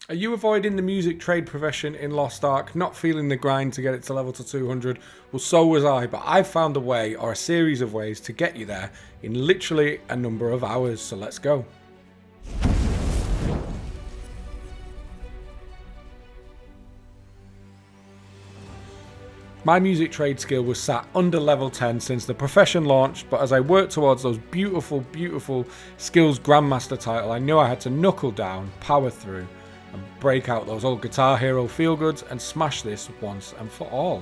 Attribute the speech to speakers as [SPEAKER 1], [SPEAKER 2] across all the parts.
[SPEAKER 1] Are you avoiding the music trade profession in Lost Ark, not feeling the grind to get it to level to 200? Well, so was I, but I've found a way, or a series of ways, to get you there in literally a number of hours, so let's go. My music trade skill was sat under level 10 since the profession launched, but as I worked towards those beautiful skills Grandmaster title, I knew I had to knuckle down, power through, and break out those old Guitar Hero feel-goods and smash this once and for all.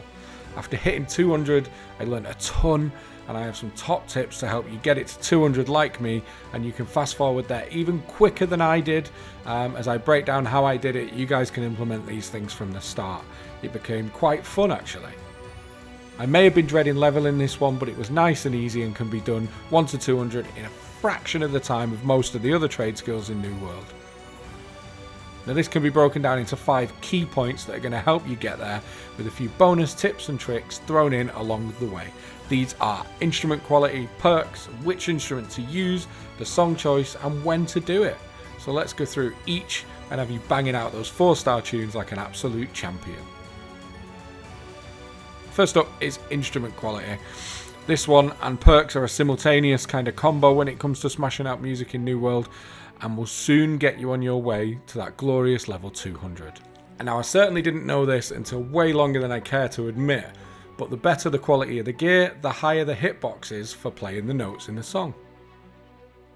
[SPEAKER 1] After hitting 200, I learned a ton, and I have some top tips to help you get it to 200 like me, and you can fast forward there even quicker than I did. As I break down how I did it, you guys can implement these things from the start. It became quite fun actually. I may have been dreading leveling this one, but it was nice and easy and can be done 1 to 200 in a fraction of the time of most of the other trade skills in New World. Now this can be broken down into 5 key points that are going to help you get there, with a few bonus tips and tricks thrown in along the way. These are instrument quality, perks, which instrument to use, the song choice, and when to do it. So let's go through each and have you banging out those 4-star tunes like an absolute champion. First up is instrument quality. This one and perks are a simultaneous kind of combo when it comes to smashing out music in New World, and will soon get you on your way to that glorious level 200. And now I certainly didn't know this until way longer than I care to admit, but the better the quality of the gear, the higher the hitbox is for playing the notes in the song.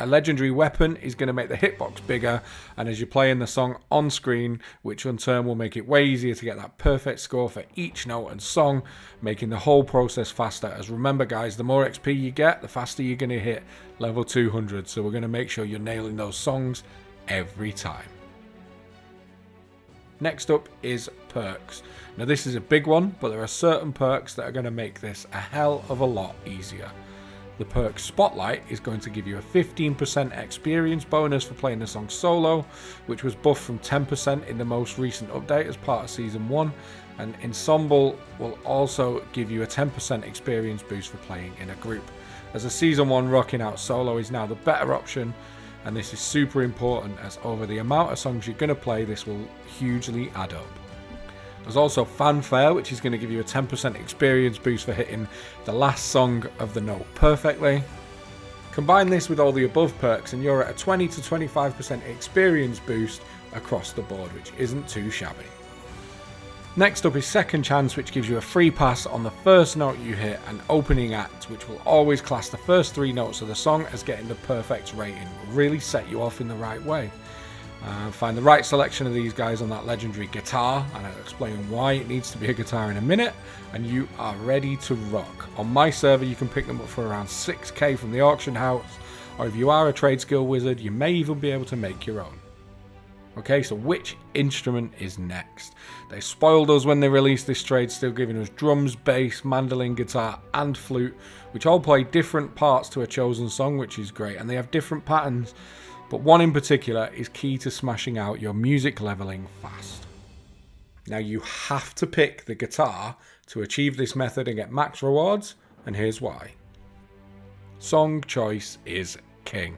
[SPEAKER 1] A legendary weapon is going to make the hitbox bigger, and as you're playing the song on screen, which in turn will make it way easier to get that perfect score for each note and song, making the whole process faster. As remember guys, the more XP you get, the faster you're going to hit level 200, so we're going to make sure you're nailing those songs every time. Next up is perks. Now this is a big one, but there are certain perks that are going to make this a hell of a lot easier. The perk Spotlight is going to give you a 15% experience bonus for playing the song solo, which was buffed from 10% in the most recent update as part of Season 1, and Ensemble will also give you a 10% experience boost for playing in a group, as a Season 1 rocking out solo is now the better option, and this is super important as over the amount of songs you're going to play, this will hugely add up. There's also Fanfare, which is going to give you a 10% experience boost for hitting the last song of the note perfectly. Combine this with all the above perks and you're at a 20 to 25% experience boost across the board, which isn't too shabby. Next up is Second Chance, which gives you a free pass on the first note you hit, and Opening Act, which will always class the first 3 notes of the song as getting the perfect rating. Will really set you off in the right way. Find the right selection of these guys on that legendary guitar, and I'll explain why it needs to be a guitar in a minute, and you are ready to rock. On my server you can pick them up for around 6k from the auction house, or if you are a trade skill wizard you may even be able to make your own. Okay, so which instrument is next? They spoiled us when they released this trade, still giving us drums, bass, mandolin, guitar and flute, which all play different parts to a chosen song, which is great, and they have different patterns. But one in particular is key to smashing out your music leveling fast. Now you have to pick the guitar to achieve this method and get max rewards, and here's why. Song choice is king.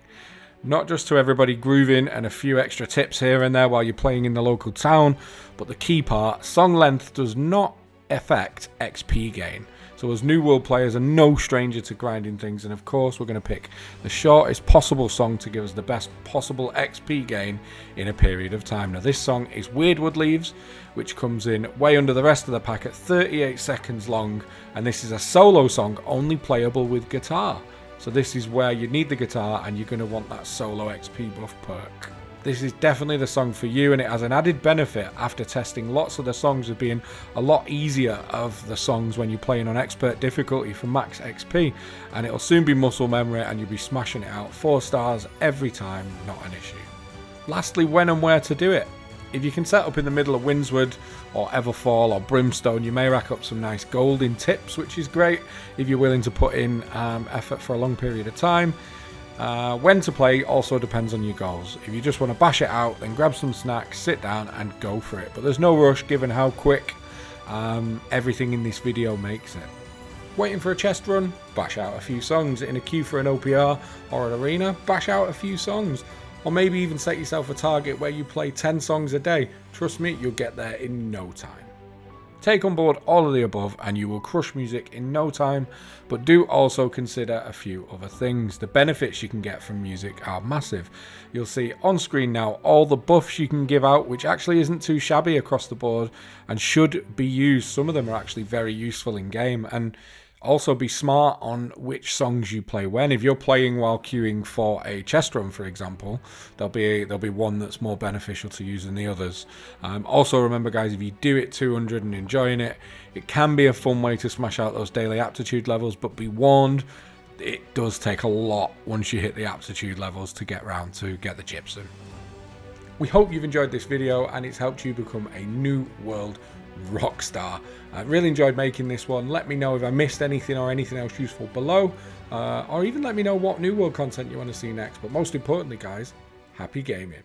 [SPEAKER 1] Not just to everybody grooving and a few extra tips here and there while you're playing in the local town, but the key part, song length does not affect XP gain. So as New World players are no stranger to grinding things, and of course we're going to pick the shortest possible song to give us the best possible XP gain in a period of time. Now this song is Weirdwood Leaves, which comes in way under the rest of the pack at 38 seconds long, and this is a solo song only playable with guitar. So this is where you need the guitar and you're going to want that solo XP buff perk. This is definitely the song for you, and it has an added benefit after testing lots of the songs of being a lot easier of the songs when you're playing on expert difficulty for max XP, and it'll soon be muscle memory and you'll be smashing it out 4 stars every time, not an issue. Lastly, when and where to do it. If you can set up in the middle of Windsward or Everfall or Brimstone, you may rack up some nice gold in tips, which is great if you're willing to put in effort for a long period of time. When to play also depends on your goals. If you just want to bash it out, then grab some snacks, sit down and go for it. But there's no rush given how quick everything in this video makes it. Waiting for a chest run? Bash out a few songs. In a queue for an OPR or an arena? Bash out a few songs. Or maybe even set yourself a target where you play 10 songs a day. Trust me, you'll get there in no time. Take on board all of the above and you will crush music in no time, but do also consider a few other things. The benefits you can get from music are massive. You'll see on screen now all the buffs you can give out, which actually isn't too shabby across the board and should be used. Some of them are actually very useful in game, and also be smart on which songs you play when. If you're playing while queuing for a chest run, for example, there'll be one that's more beneficial to use than the others. Also remember, guys, if you do it 200 and enjoying it, it can be a fun way to smash out those daily aptitude levels, but be warned, it does take a lot once you hit the aptitude levels to get round to get the gypsum. We hope you've enjoyed this video and it's helped you become a New World rock star. I really enjoyed making this one. Let me know if I missed anything or anything else useful below, or even let me know what New World content you want to see next. But most importantly, guys, happy gaming.